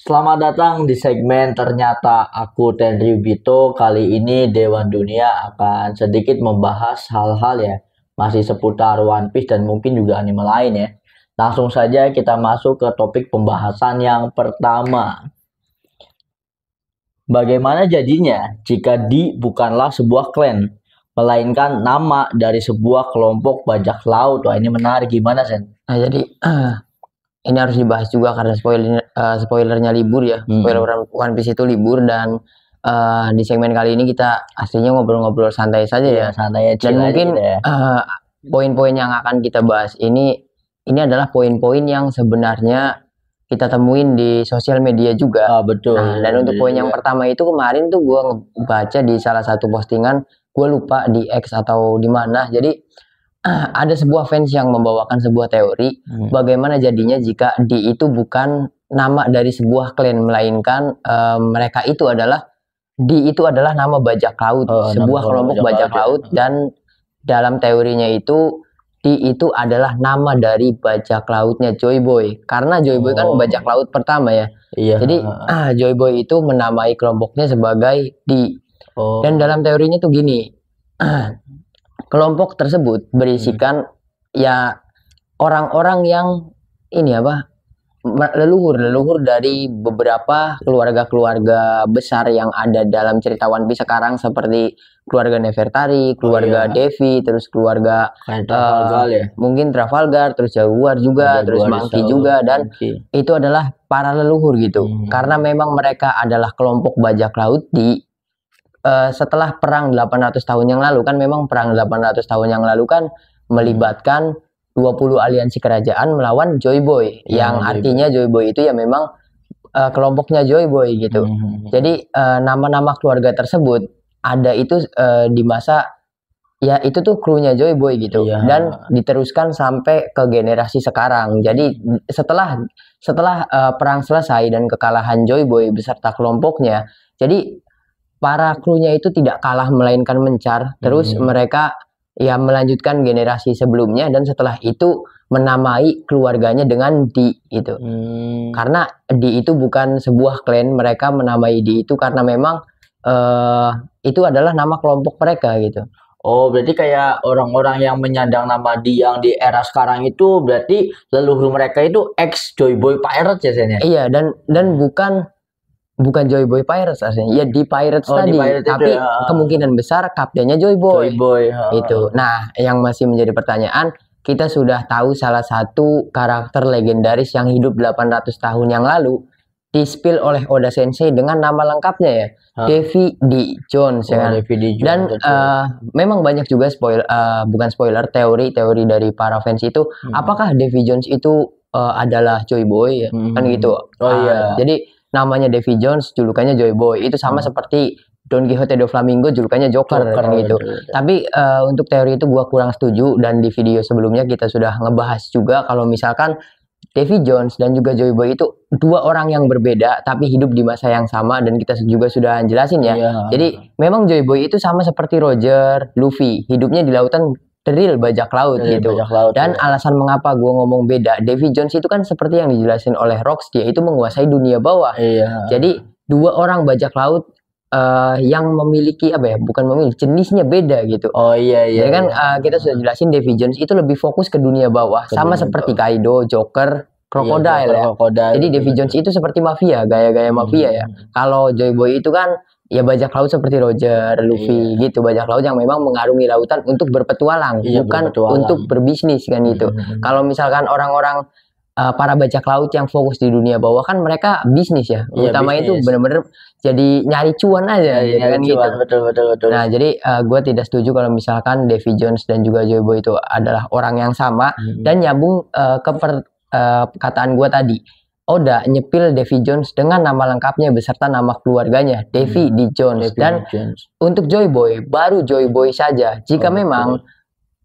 Selamat datang di segmen Ternyata Aku Tenry Bito. Kali ini Dewan Dunia akan sedikit membahas hal-hal ya masih seputar One Piece dan mungkin juga anime lain ya. Langsung saja kita masuk ke topik pembahasan yang pertama. Bagaimana jadinya jika Di bukanlah sebuah klan, melainkan nama dari sebuah kelompok bajak laut? Wah, ini menarik, gimana Sen? Nah, jadi ini harus dibahas juga karena spoilernya libur ya. Spoiler One Piece itu libur dan di segmen kali ini kita aslinya ngobrol-ngobrol santai saja ya. Santai aja. Dan mungkin poin-poin yang akan kita bahas ini adalah poin-poin yang sebenarnya kita temuin di sosial media juga. Betul. Nah, dan untuk poin yang pertama itu kemarin tuh gue baca di salah satu postingan, gue lupa di X atau di mana. Jadi ada sebuah fans yang membawakan sebuah teori bagaimana jadinya jika Di itu bukan nama dari sebuah klan, melainkan mereka itu adalah Di itu adalah nama bajak laut, sebuah kelompok bajak laut, dan dalam teorinya itu Di itu adalah nama dari bajak lautnya Joy Boy, karena Joy Boy kan bajak laut pertama ya. Jadi Joy Boy itu menamai kelompoknya sebagai Di. Dan dalam teorinya tuh gini, kelompok tersebut berisikan ya orang-orang yang ini leluhur dari beberapa keluarga-keluarga besar yang ada dalam cerita One Piece sekarang, seperti keluarga Nefertari, keluarga Devi, terus keluarga mungkin Trafalgar, terus Jaguar juga, terus Monkey juga, dan itu adalah para leluhur gitu. Karena memang mereka adalah kelompok bajak laut di setelah perang 800 tahun yang lalu, kan memang perang 800 tahun yang lalu kan melibatkan 20 aliansi kerajaan melawan Joy Boy, yang artinya Joy Boy itu ya memang kelompoknya Joy Boy gitu. Jadi nama-nama keluarga tersebut ada itu di masa ya itu tuh krunya Joy Boy gitu, dan diteruskan sampai ke generasi sekarang. Jadi setelah perang selesai dan kekalahan Joy Boy beserta kelompoknya, jadi para krunya itu tidak kalah melainkan mencar. Terus mereka ya melanjutkan generasi sebelumnya, dan setelah itu menamai keluarganya dengan Di gitu. Karena Di itu bukan sebuah klan, mereka menamai Di itu karena memang itu adalah nama kelompok mereka gitu. Oh, berarti kayak orang-orang yang menyandang nama Di yang di era sekarang itu berarti leluhur mereka itu ex Joy Boy Pirates ya Sen ya? Iya, dan bukan Joy Boy Pirates aslinya. Ya di Pirates tadi, tapi kemungkinan besar kaptennya Joy Boy. Itu. Nah, yang masih menjadi pertanyaan, kita sudah tahu salah satu karakter legendaris yang hidup 800 tahun yang lalu di-spill oleh Oda Sensei dengan nama lengkapnya ya, Davy D. Jones ya kan. Dan memang banyak juga teori dari para fans itu, apakah Davy Jones itu adalah Joy Boy ya? Kan gitu. Jadi namanya Davy Jones, julukannya Joy Boy. Itu sama seperti Don Quixote do Flamingo, julukannya Joker kan gitu. Tapi untuk teori itu gua kurang setuju, dan di video sebelumnya kita sudah ngebahas juga kalau misalkan Davy Jones dan juga Joy Boy itu dua orang yang berbeda tapi hidup di masa yang sama, dan kita juga sudah jelasin ya. Jadi memang Joy Boy itu sama seperti Roger, Luffy, hidupnya di lautan, real bajak laut gitu. Dan alasan mengapa gue ngomong beda, Davy Jones itu kan seperti yang dijelasin oleh Rox, dia itu menguasai dunia bawah. Jadi dua orang bajak laut yang memiliki bukan memiliki, jenisnya beda gitu. Jadi kan kita sudah jelasin Davy Jones itu lebih fokus ke dunia bawah, sama seperti Kaido, Joker, Crocodile ya. Jadi Davy Jones itu seperti mafia, gaya-gaya mafia ya. Kalau Joy Boy itu kan ya bajak laut seperti Roger, Luffy gitu, bajak laut yang memang mengarungi lautan untuk berpetualang, bukan untuk berbisnis kan gitu. Kalau misalkan orang-orang para bajak laut yang fokus di dunia bawah kan mereka bisnis ya, utama itu bener-bener jadi nyari cuan aja kan gitu. Betul. Nah, jadi gue tidak setuju kalau misalkan Davy Jones dan juga Joy Boy itu adalah orang yang sama. Dan nyambung ke perkataan gue tadi, Oda nyepil Davy Jones dengan nama lengkapnya beserta nama keluarganya, Davy D. Jones. Dan untuk Joy Boy, baru Joy Boy saja. Jika memang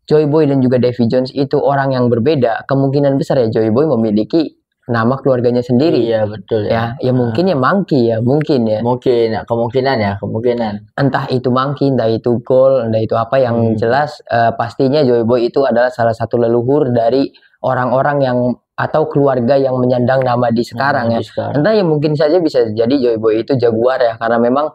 Joy Boy dan juga Davy Jones itu orang yang berbeda, kemungkinan besar ya Joy Boy memiliki nama keluarganya sendiri. Iya, betul ya. Ya mungkin ya Monkey ya, mungkin ya. Mungkin, kemungkinan. Entah itu Monkey, entah itu Gold, entah itu apa, yang jelas pastinya Joy Boy itu adalah salah satu leluhur dari orang-orang yang atau keluarga yang menyandang nama di sekarang ya. Entah ya, mungkin saja bisa jadi Joy Boy itu jaguar ya, karena memang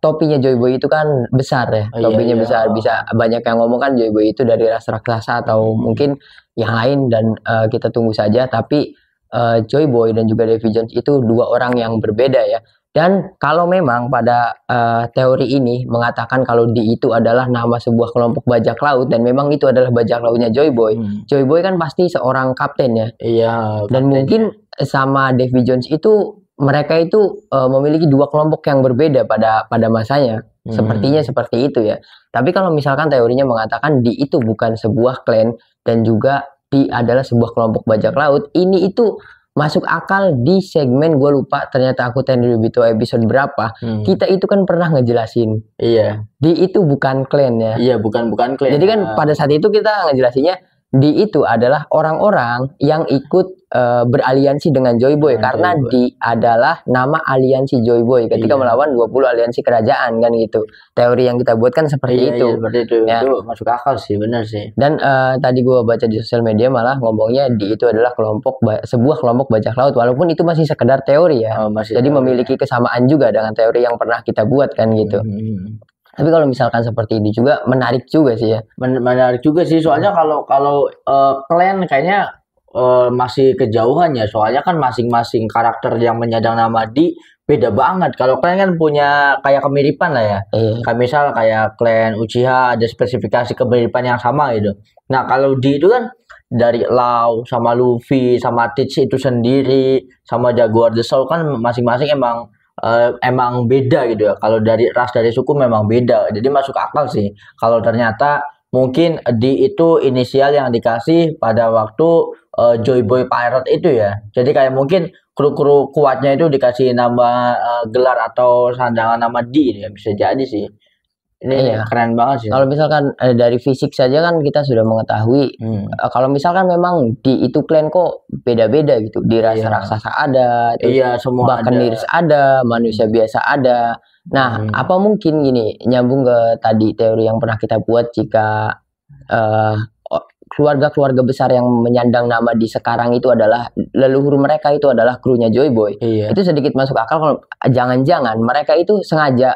topinya Joy Boy itu kan besar ya, topinya besar. Bisa banyak yang ngomong kan Joy Boy itu dari ras raksasa atau mungkin yang lain, dan kita tunggu saja. Tapi Joy Boy dan juga Davy Jones itu dua orang yang berbeda ya. Dan kalau memang pada teori ini mengatakan kalau Di itu adalah nama sebuah kelompok bajak laut, dan memang itu adalah bajak lautnya Joy Boy. Joy Boy kan pasti seorang kapten ya. Iya. Dan mungkin sama Davy Jones itu mereka itu memiliki dua kelompok yang berbeda pada masanya. Sepertinya seperti itu ya. Tapi kalau misalkan teorinya mengatakan Di itu bukan sebuah klan dan juga Di adalah sebuah kelompok bajak laut, ini itu masuk akal di segmen gue lupa ternyata aku Tenryubito episode berapa. Kita itu kan pernah ngejelasin. Iya. Di itu bukan klan ya. Iya, bukan klan. Jadi kan pada saat itu kita ngejelasinnya Di itu adalah orang-orang yang ikut beraliansi dengan Joy Boy, karena Joy Boy. Di adalah nama aliansi Joy Boy ketika melawan 20 aliansi kerajaan kan gitu. Teori yang kita buat kan seperti itu. Iya, seperti itu. Ya. Itu masuk akal sih, benar sih. Dan tadi gue baca di sosial media malah ngomongnya Di itu adalah sebuah kelompok bajak laut, walaupun itu masih sekedar teori ya. Jadi memiliki kesamaan juga dengan teori yang pernah kita buat kan gitu. Tapi kalau misalkan seperti ini juga menarik juga sih ya. Menarik juga sih, soalnya kalau klan kayaknya masih kejauhan ya, soalnya kan masing-masing karakter yang menyandang nama Di beda banget. Kalau klan kan punya kayak kemiripan lah ya. Kayak misal kayak klan Uchiha ada spesifikasi kemiripan yang sama gitu. Nah kalau Di itu kan dari Lau sama Luffy sama Teach itu sendiri sama Jaguar the Soul kan masing-masing emang beda gitu ya. Kalau dari ras dari suku memang beda. Jadi masuk akal sih kalau ternyata mungkin Di itu inisial yang dikasih pada waktu Joy Boy Pirate itu ya. Jadi kayak mungkin kru-kru kuatnya itu dikasih nama gelar atau sandangan nama Di ya, bisa jadi sih. Ini keren banget sih. Kalau misalkan dari fisik saja kan kita sudah mengetahui. Kalau misalkan memang Di itu klan kok beda-beda gitu. Di ras raksasa ada, terus semua bahkan Niris ada, manusia biasa ada. Nah, apa mungkin gini, nyambung ke tadi teori yang pernah kita buat, jika keluarga-keluarga besar yang menyandang nama Di sekarang itu adalah leluhur mereka itu adalah krunya Joy Boy. Itu sedikit masuk akal kalau jangan-jangan mereka itu sengaja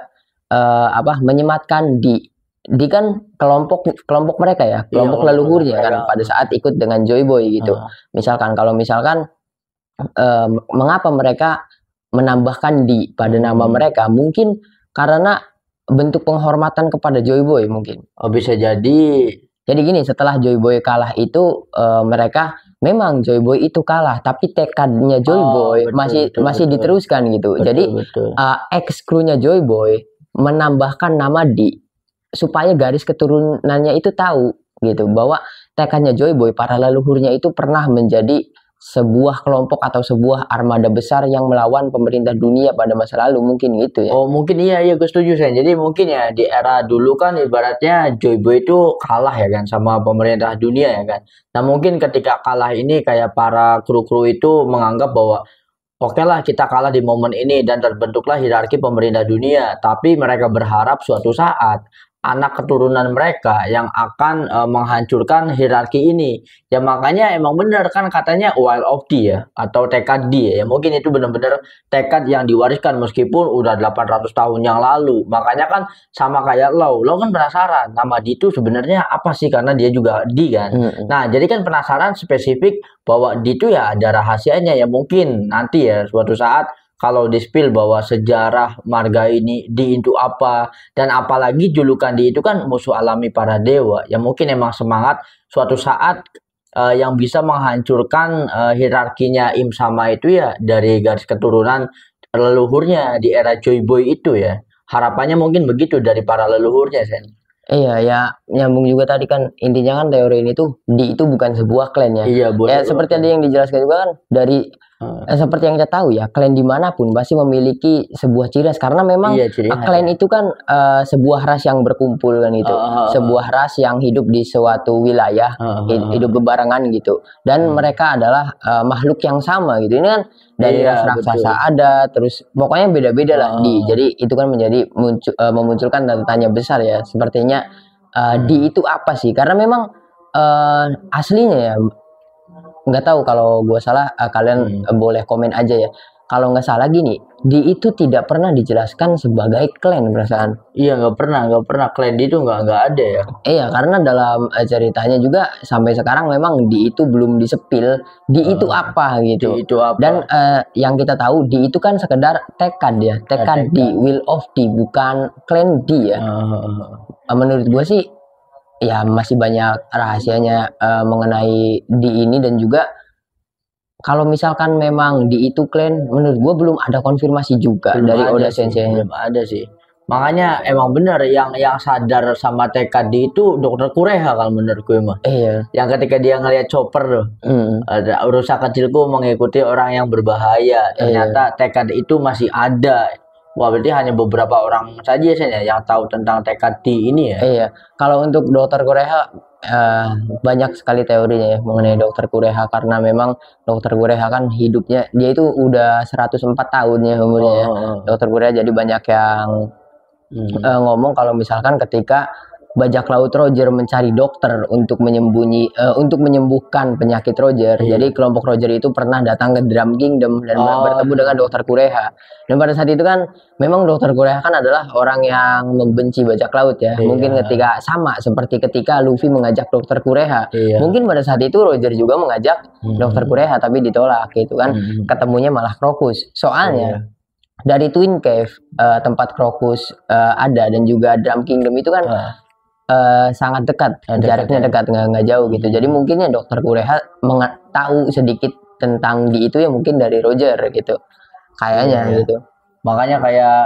menyematkan Di kan kelompok mereka ya, kelompok leluhurnya kan pada saat ikut dengan Joy Boy gitu. Misalkan mengapa mereka menambahkan Di pada nama mereka? Mungkin karena bentuk penghormatan kepada Joy Boy mungkin. Bisa jadi. Jadi gini, setelah Joy Boy kalah itu mereka memang Joy Boy itu kalah, tapi tekadnya Joy Boy masih diteruskan gitu. Jadi ex krunya Joy Boy menambahkan nama Di supaya garis keturunannya itu tahu gitu bahwa tekadnya Joy Boy, para leluhurnya itu pernah menjadi sebuah kelompok atau sebuah armada besar yang melawan pemerintah dunia pada masa lalu, mungkin gitu ya. Mungkin iya gue setuju saya. Jadi mungkin ya di era dulu kan ibaratnya Joy Boy itu kalah ya kan sama pemerintah dunia ya kan. Nah mungkin ketika kalah ini kayak para kru-kru itu menganggap bahwa oke lah kita kalah di momen ini dan terbentuklah hierarki pemerintah dunia. Tapi mereka berharap suatu saat anak keturunan mereka yang akan menghancurkan hierarki ini. Ya makanya emang bener kan katanya Wild of D ya, atau tekad D ya. Mungkin itu benar-benar tekad yang diwariskan meskipun udah 800 tahun yang lalu. Makanya kan sama kayak Lau kan penasaran nama D itu sebenarnya apa sih, karena dia juga D kan. Nah jadi kan penasaran spesifik bahwa D itu ya ada rahasianya ya, mungkin nanti ya suatu saat kalau di-spill bahwa sejarah marga ini Di itu apa, dan apalagi julukan Di itu kan musuh alami para dewa, ya mungkin emang semangat suatu saat yang bisa menghancurkan hierarkinya Im Sama itu ya dari garis keturunan leluhurnya di era Joy Boy itu ya. Harapannya mungkin begitu dari para leluhurnya, Sen. Iya ya, nyambung juga tadi kan, intinya kan teori ini tuh Di itu bukan sebuah klan ya. Iya, ya seperti tadi yang dijelaskan juga kan, dari seperti yang kita tahu ya, klan dimanapun pasti memiliki sebuah ciri khas, karena memang klan itu kan sebuah ras yang berkumpul kan itu, sebuah ras yang hidup di suatu wilayah, hidup bebarengan gitu, dan mereka adalah makhluk yang sama gitu. Ini kan dari ras raksasa ada, terus pokoknya beda-beda lah Di. Jadi itu kan menjadi memunculkan tanda tanya besar ya, sepertinya Di itu apa sih? Karena memang aslinya ya nggak tahu kalau gue salah, kalian boleh komen aja ya. Kalau nggak salah gini, di itu tidak pernah dijelaskan sebagai klan perasaan. Iya, nggak pernah klan itu nggak ada ya. Iya, karena dalam ceritanya juga sampai sekarang memang di itu belum disepil di itu apa gitu. Di itu apa. Dan yang kita tahu di itu kan sekedar tekad ya, tekad di will of D, bukan klan D ya. Menurut gue sih ya masih banyak rahasianya mengenai di ini, dan juga kalau misalkan memang di itu klan, menurut gue belum ada konfirmasi juga dari Oda Sensei. Belum ada sih. Makanya emang bener yang sadar sama tekad di itu Dokter Kureha kalau menurut gue mah. Iya. Yang ketika dia ngelihat Chopper tuh, ada urusan kecilku mengikuti orang yang berbahaya. Ternyata tekad itu masih ada. Wah, berarti hanya beberapa orang saja yang tahu tentang tekad di ini ya. Iya. Kalau untuk Dokter Kureha banyak sekali teorinya ya mengenai Dokter Kureha, karena memang Dokter Kureha kan hidupnya dia itu udah 104 tahun ya umurnya ya. Dokter Kureha, jadi banyak yang ngomong kalau misalkan ketika bajak laut Roger mencari dokter untuk menyembuhkan penyakit Roger. Jadi kelompok Roger itu pernah datang ke Drum Kingdom dan bertemu dengan Dokter Kureha. Dan pada saat itu kan memang Dokter Kureha kan adalah orang yang membenci bajak laut ya. Mungkin ketika sama seperti ketika Luffy mengajak Dokter Kureha. Mungkin pada saat itu Roger juga mengajak Dokter Kureha tapi ditolak gitu kan. Ketemunya malah Crocus. Soalnya dari Twin Cave tempat Crocus ada dan juga Drum Kingdom itu kan sangat dekat, jaraknya dekat, nggak jauh gitu. Jadi mungkinnya Dokter Kureha tahu sedikit tentang di itu ya, mungkin dari Roger gitu kayaknya gitu. Makanya kayak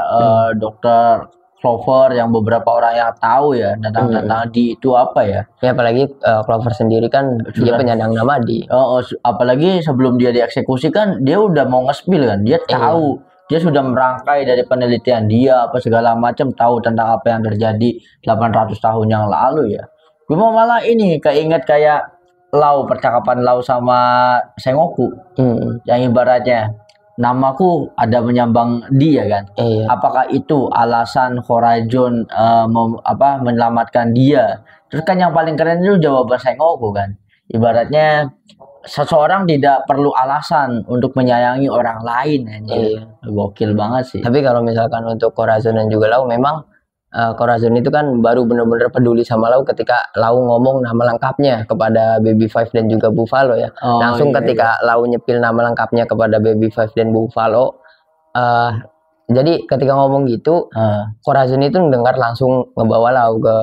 Dokter Clover yang beberapa orang yang tahu ya tentang di itu apa ya. Ya apalagi Clover sendiri kan dia penyandang nama di. Apalagi sebelum dia dieksekusi kan dia udah mau nge-spill kan, dia tahu. Dia sudah merangkai dari penelitian dia apa segala macam, tahu tentang apa yang terjadi 800 tahun yang lalu ya. Gue mau malah ini keinget kayak percakapan Lau sama Sengoku. Yang ibaratnya namaku ada menyambang dia kan. Apakah itu alasan Horizon menyelamatkan dia? Terus kan yang paling keren itu jawaban Sengoku kan. Ibaratnya seseorang tidak perlu alasan untuk menyayangi orang lain aja. Gokil banget sih. Tapi kalau misalkan untuk Corazon dan juga Lau, memang Corazon itu kan baru benar-benar peduli sama Lau ketika Lau ngomong nama lengkapnya kepada Baby Five dan juga Buffalo ya. Langsung ketika Lau nyepil nama lengkapnya kepada Baby Five dan Buffalo, jadi ketika ngomong gitu, Corazon itu dengar langsung ngebawa Lau ke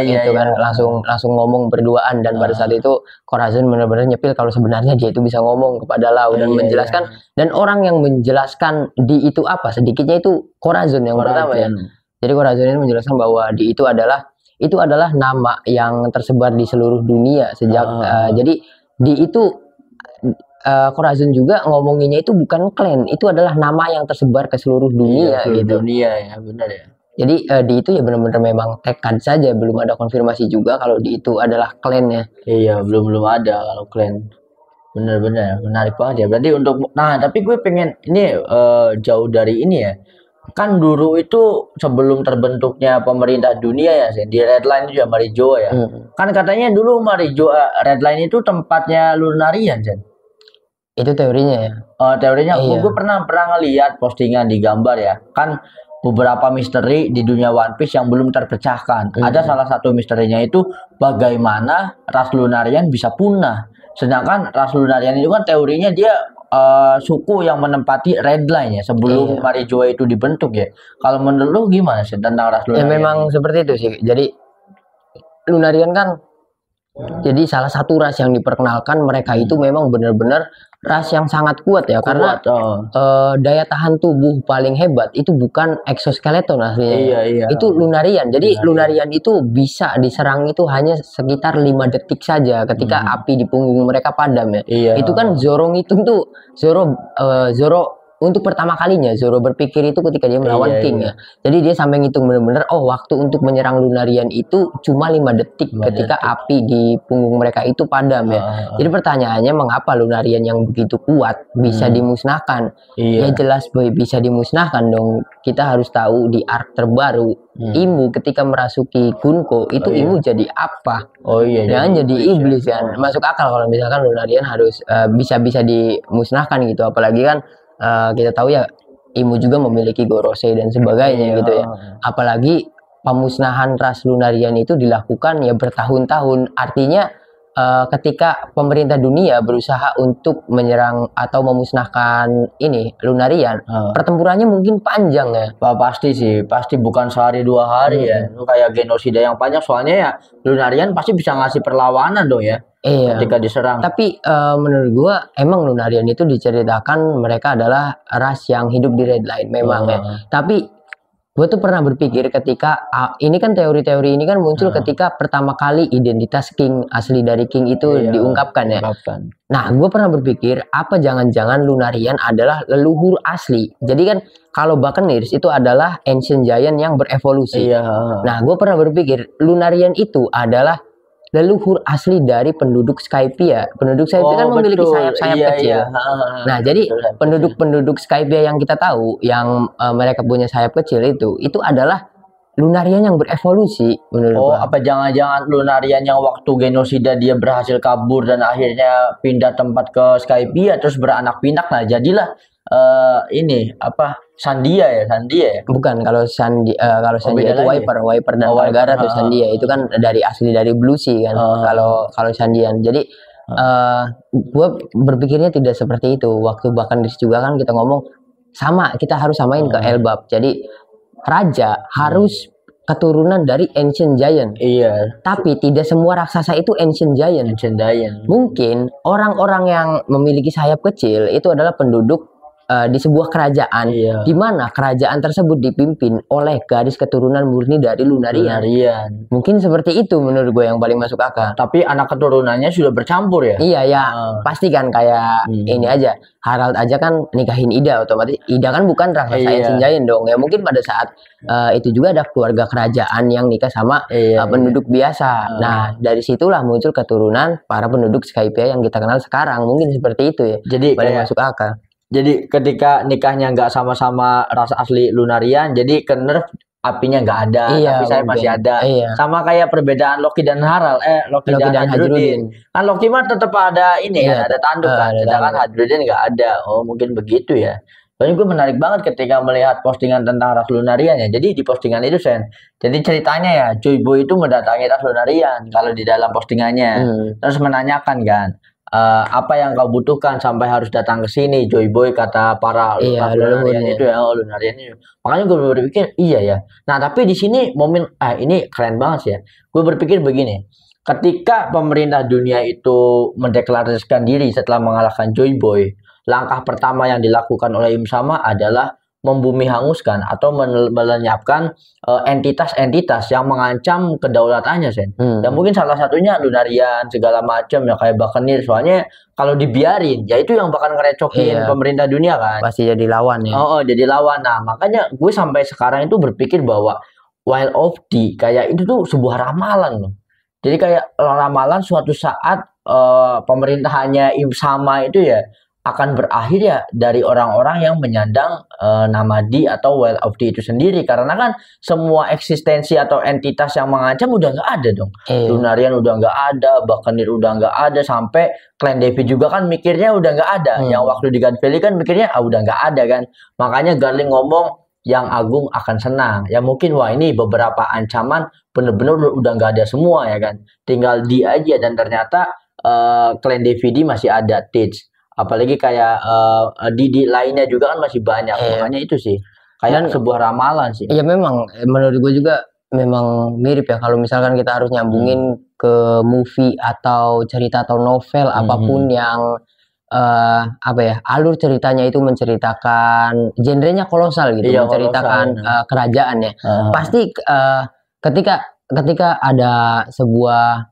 itu kan. Langsung ngomong berduaan, dan pada saat itu Corazon benar-benar nyepil kalau sebenarnya dia itu bisa ngomong kepada Lau dan menjelaskan. Dan orang yang menjelaskan di itu apa sedikitnya itu Corazon yang pertama ya. Jadi Corazon ini menjelaskan bahwa di itu adalah nama yang tersebar di seluruh dunia sejak jadi di itu Corazon juga ngomonginnya itu bukan klan, itu adalah nama yang tersebar ke seluruh dunia gitu. Dunia ya, benar ya. Jadi di itu ya benar-benar memang tekad saja, belum ada konfirmasi juga kalau di itu adalah klan ya. Iya, belum ada kalau klan. Benar-benar menarik banget ya. Berarti tapi gue pengen ini jauh dari ini ya. Kan dulu itu sebelum terbentuknya pemerintah dunia ya, di Redline juga Marijoa ya. Kan katanya dulu Marijoa Redline itu tempatnya Lunarian, Sen. Itu teorinya ya. Teorinya gue pernah ngeliat postingan di gambar ya. Kan beberapa misteri di dunia One Piece yang belum terpecahkan. Ada salah satu misterinya itu bagaimana ras Lunarian bisa punah. Sedangkan ras Lunarian itu kan teorinya dia suku yang menempati Redline ya sebelum Marijoa itu dibentuk ya. Kalau menurut lu gimana sih tentang ras Lunarian? Ya memang seperti itu sih. Jadi Lunarian kan jadi salah satu ras yang diperkenalkan, mereka itu memang benar-benar ras yang sangat kuat ya, karena daya tahan tubuh paling hebat itu bukan exoskeleton aslinya. Itu Lunarian. Jadi Lunarian itu bisa diserang itu hanya sekitar 5 detik saja ketika api di punggung mereka padam ya. Itu kan Zoro ngitung tuh, Zoro untuk pertama kalinya Zoro berpikir itu ketika dia melawan King ya. Jadi dia sampai ngitung bener-bener, waktu untuk menyerang Lunarian itu cuma 5 detik ketika api di punggung mereka itu padam ya. Jadi pertanyaannya, mengapa Lunarian yang begitu kuat bisa dimusnahkan? Ya jelas boy, bisa dimusnahkan dong. Kita harus tahu di arc terbaru Imu ketika merasuki Gunko itu Imu jadi apa? Jangan jadi iblis kan. Masuk akal kalau misalkan Lunarian harus bisa dimusnahkan gitu. Apalagi kan kita tahu ya Imu juga memiliki Gorosei dan sebagainya gitu ya. Apalagi pemusnahan ras Lunarian itu dilakukan ya bertahun-tahun. Artinya ketika pemerintah dunia berusaha untuk menyerang atau memusnahkan ini Lunarian, pertempurannya mungkin panjang ya. Pasti sih, pasti bukan sehari 2 hari ya. Itu kayak genosida yang panjang, soalnya ya Lunarian pasti bisa ngasih perlawanan dong ya. Ketika diserang. Tapi menurut gua emang Lunarian itu diceritakan mereka adalah ras yang hidup di Red Line memang ya. Tapi gue tuh pernah berpikir ketika ini kan teori-teori ini kan muncul ketika pertama kali identitas King asli dari King itu diungkapkan ya. Nah, gue pernah berpikir apa jangan-jangan Lunarian adalah leluhur asli. Jadi kan kalau Buccaneers itu adalah Ancient Giant yang berevolusi. Nah, gue pernah berpikir Lunarian itu adalah leluhur asli dari penduduk Skypiea. Penduduk Skypiea kan memiliki sayap-sayap kecil. Nah, jadi penduduk Skypiea yang kita tahu, yang mereka punya sayap kecil itu adalah Lunarian yang berevolusi menurut gua. Apa jangan-jangan Lunarian yang waktu genosida dia berhasil kabur dan akhirnya pindah tempat ke Skypiea terus beranak pinak. Nah, jadilah ini apa Sandia ya? Bukan, kalau Sandia itu Wiper dan Palgara tuh Sandia itu kan dari asli dari Blue Sea kan. Kalau Sandian. Jadi gue berpikirnya tidak seperti itu. Waktu bahkan di juga kan kita ngomong sama, kita harus samain ke Elbap. Jadi raja harus keturunan dari Ancient Giant. Tapi tidak semua raksasa itu Ancient Giant. Mungkin orang-orang yang memiliki sayap kecil itu adalah penduduk di sebuah kerajaan, di mana kerajaan tersebut dipimpin oleh garis keturunan murni dari Lunarian. Mungkin seperti itu menurut gue yang paling masuk akal. Tapi anak keturunannya sudah bercampur ya? Pasti kan kayak ini aja. Harald aja kan nikahin Ida, otomatis Ida kan bukan raksasa Ancient Giant dong. Ya mungkin pada saat itu juga ada keluarga kerajaan yang nikah sama penduduk biasa. Nah, dari situlah muncul keturunan para penduduk Skypiea yang kita kenal sekarang. Mungkin seperti itu ya. Jadi paling masuk akal. Jadi ketika nikahnya nggak sama-sama ras asli Lunarian, jadi ke nerf apinya nggak ada, tapi saya masih ada. Sama kayak perbedaan Loki dan Harald, Loki dan Hadrudin. Kan Loki mah tetap ada ini kan, ada tanduk kan, sedangkan Hadrudin nggak ada. Mungkin begitu ya. Soalnya gue menarik banget ketika melihat postingan tentang ras Lunarian ya. Jadi di postingan itu jadi ceritanya ya, Joy Boy itu mendatangi ras Lunarian kalau di dalam postingannya, terus menanyakan kan. Apa yang kau butuhkan sampai harus datang ke sini, Joy Boy, kata para Lunarian itu ya, Lunarian itu. Makanya gue berpikir iya ya. Nah, tapi di sini momen ini keren banget sih ya. Gue berpikir begini, ketika pemerintah dunia itu mendeklarasikan diri setelah mengalahkan Joy Boy, langkah pertama yang dilakukan oleh Im Sama adalah membumi hanguskan atau melenyapkan entitas-entitas yang mengancam kedaulatannya, Dan mungkin salah satunya Lunarian segala macam ya, kayak Buccaneers. Soalnya kalau dibiarin ya itu yang bakal ngerecokin pemerintah dunia kan. Pasti jadi lawan ya. Jadi lawan. Nah, makanya gue sampai sekarang itu berpikir bahwa Wild of D kayak itu tuh sebuah ramalan loh. Jadi kayak ramalan suatu saat pemerintahannya Im Sama itu ya akan berakhir ya dari orang-orang yang menyandang nama D atau Wild of D itu sendiri, karena kan semua eksistensi atau entitas yang mengancam udah nggak ada dong. Lunarian udah nggak ada, Buccaneers udah nggak ada, sampai Clan Davy juga kan mikirnya udah nggak ada. Yang waktu di God Valley kan mikirnya udah nggak ada kan. Makanya Garling ngomong yang agung akan senang. Ya mungkin wah ini beberapa ancaman bener-bener udah nggak ada semua ya kan. Tinggal D aja, dan ternyata Clan Davy masih ada Teach. Apalagi kayak di lainnya juga kan masih banyak. Makanya itu sih kayak sebuah ramalan sih. Iya memang menurut gue juga memang mirip ya, kalau misalkan kita harus nyambungin ke movie atau cerita atau novel apapun yang alur ceritanya itu menceritakan genrenya kolosal gitu, menceritakan kerajaan ya. Pasti ketika ada sebuah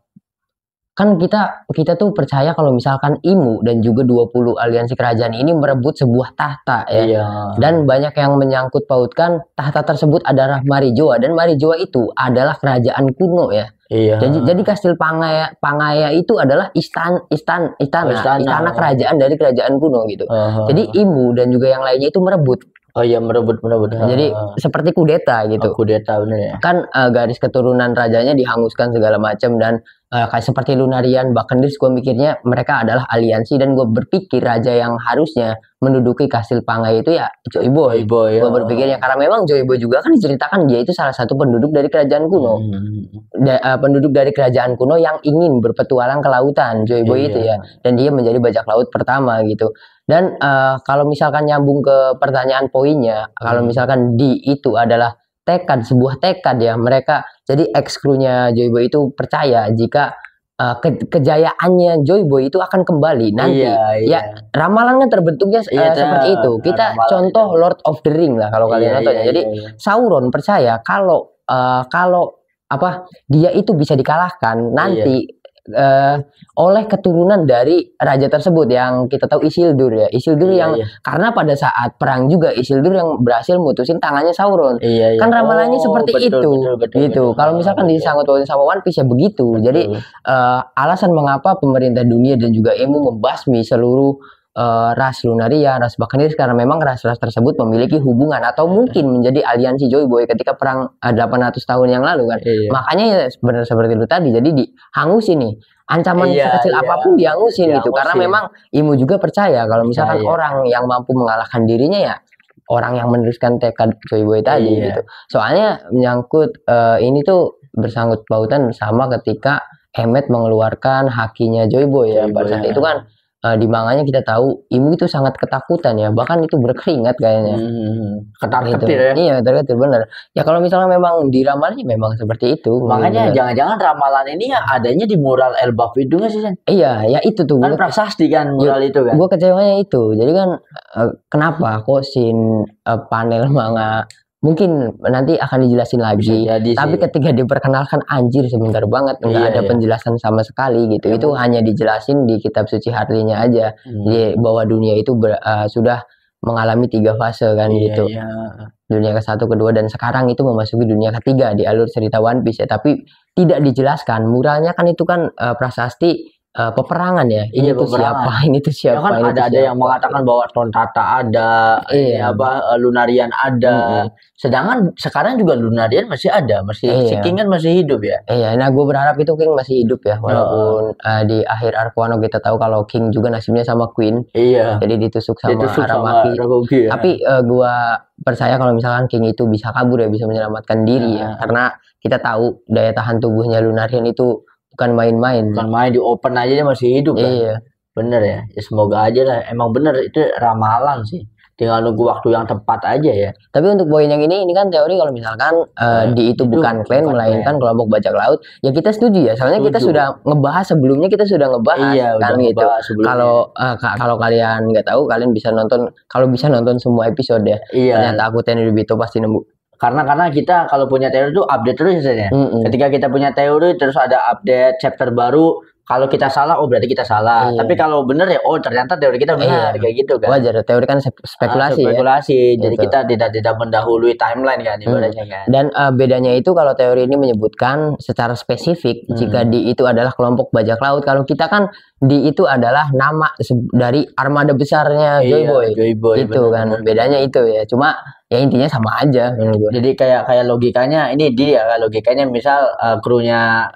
kan kita tuh percaya kalau misalkan IMU dan juga 20 aliansi kerajaan ini merebut sebuah tahta ya. Iya. Dan banyak yang menyangkut pautkan tahta tersebut adalah Marijoa, dan Marijoa itu adalah kerajaan kuno ya. Iya. Jadi kastil Pangaya itu adalah istana kerajaan dari kerajaan kuno gitu. Jadi IMU dan juga yang lainnya itu merebut. Oh iya, merebut. Jadi seperti kudeta gitu. Kudeta bener ya. Kan garis keturunan rajanya dihanguskan segala macam, dan kayak seperti Lunarian Bakendis, gue mikirnya mereka adalah aliansi, dan gue berpikir raja yang harusnya menduduki kastil Pangai itu ya Joyboy. Gue berpikirnya karena memang Joyboy juga kan diceritakan dia itu salah satu penduduk dari kerajaan kuno. Penduduk dari kerajaan kuno yang ingin berpetualang ke lautan, Joyboy itu ya. Dan dia menjadi bajak laut pertama gitu. Dan kalau misalkan nyambung ke pertanyaan poinnya, kalau misalkan itu adalah sebuah tekad ya, mereka jadi ex-krunya Joyboy itu percaya jika kejayaannya Joyboy itu akan kembali nanti. Ya ramalan kan terbentuknya seperti itu. Kita contoh Lord of the Ring lah kalau kalian nonton. Jadi Sauron percaya kalau dia itu bisa dikalahkan nanti oleh keturunan dari raja tersebut yang kita tahu Isildur ya. Isildur karena pada saat perang juga Isildur yang berhasil mutusin tangannya Sauron. Kan ramalannya seperti itu. Betul. Kalau misalkan disangkut pautin sama One Piece ya begitu. Jadi alasan mengapa pemerintah dunia dan juga Emu membasmi seluruh ras Lunaria, ras Bakendis, karena memang ras-ras tersebut memiliki hubungan atau mungkin menjadi aliansi Joyboy ketika perang 800 tahun yang lalu kan. Makanya ya benar seperti itu tadi, jadi dihangusin nih. Ancaman sekecil apapun dihangusin gitu. Karena memang Imu juga percaya kalau misalkan orang yang mampu mengalahkan dirinya ya orang yang meneruskan tekad Joyboy tadi gitu. Soalnya menyangkut ini tuh bersangkut pautan sama ketika Emmet mengeluarkan hakinya Joyboy ya. Pada saat itu kan di manganya kita tahu Imu itu sangat ketakutan ya, bahkan itu berkeringat kayaknya. Ketar-ketir ya. Iya, ketar-ketir bener. Ya kalau misalnya memang diramalnya memang seperti itu. Makanya jangan-jangan ramalan ini ya adanya di mural Elbaf itu nggak sih, Sen? Iya, ya itu tuh. Kan prasasti kan mural itu kan. Gue kecewanya itu. Jadi kan kenapa kok panel manga mungkin nanti akan dijelasin lagi. Tapi ketika diperkenalkan anjir sebentar banget, nggak ada penjelasan sama sekali gitu. Itu hanya dijelasin di kitab suci Harley-nya aja. Jadi bahwa dunia itu sudah mengalami 3 fase kan gitu. Dunia ke-1, ke-2, dan sekarang itu memasuki dunia ke-3 di alur cerita One Piece ya. Tapi tidak dijelaskan. Muralnya kan itu kan prasasti peperangan ya. Ini tuh siapa? Ini tuh siapa? Ya kan ada yang mengatakan bahwa Tontata ada, Lunarian ada. Sedangkan sekarang juga Lunarian masih ada, si King kan masih hidup ya. Nah gue berharap itu King masih hidup ya, walaupun di akhir arc Wano kita tahu kalau King juga nasibnya sama Queen. Jadi ditusuk sama Aramaki. Tapi gue percaya kalau misalkan King itu bisa kabur ya, bisa menyelamatkan diri ya, karena kita tahu daya tahan tubuhnya Lunarian itu bukan main-main. Bukan main, di open aja dia masih hidup kan. Bener ya. Semoga aja lah. Emang bener itu ramalan sih. Tinggal nunggu waktu yang tepat aja ya. Tapi untuk poin yang ini kan teori kalau misalkan itu bukan klan melainkan kelompok bajak laut, ya kita setuju ya. Soalnya kita sudah ngebahas sebelumnya, kita sudah ngebahas kan gitu. Kalau kalian nggak tahu, kalian bisa nonton. Kalau bisa nonton semua episode ya. Ternyata aku Tenryubito pasti nemu. Karena kita kalau punya teori itu update terus ya. Ketika kita punya teori terus ada update chapter baru, kalau kita salah berarti kita salah. Tapi kalau benar ya ternyata teori kita benar kayak gitu kan. Wajar, teori kan spekulasi. Jadi kita tidak mendahului timeline kan ibaratnya kan. Dan bedanya itu kalau teori ini menyebutkan secara spesifik jika itu adalah kelompok bajak laut. Kalau kita kan itu adalah nama dari armada besarnya Joyboy. Itu kan bedanya itu ya. Cuma ya intinya sama aja. Jadi kayak logikanya ini logikanya misal krunya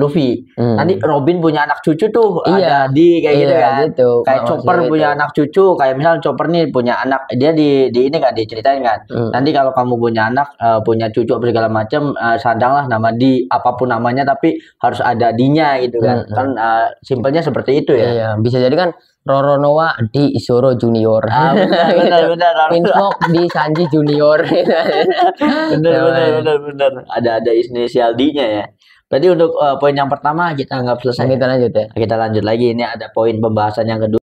Luffy. Nanti Robin punya anak cucu tuh ada kayak gitu kan. Gitu. Kayak Chopper punya anak cucu, kayak misal Chopper nih punya anak, dia di ini kan diceritain kan. Nanti kalau kamu punya anak, punya cucu segala macam, sadanglah nama apapun namanya tapi harus ada D-nya gitu kan. Kan simpelnya seperti itu ya. Iya, bisa jadi kan Roronoa di Isoro Junior. Benar. Winsmoke di Sanji Junior. benar. Ada inisial D-nya ya. Berarti untuk poin yang pertama kita anggap selesai. Kita lanjut ya. Kita lanjut lagi, ini ada poin pembahasan yang kedua.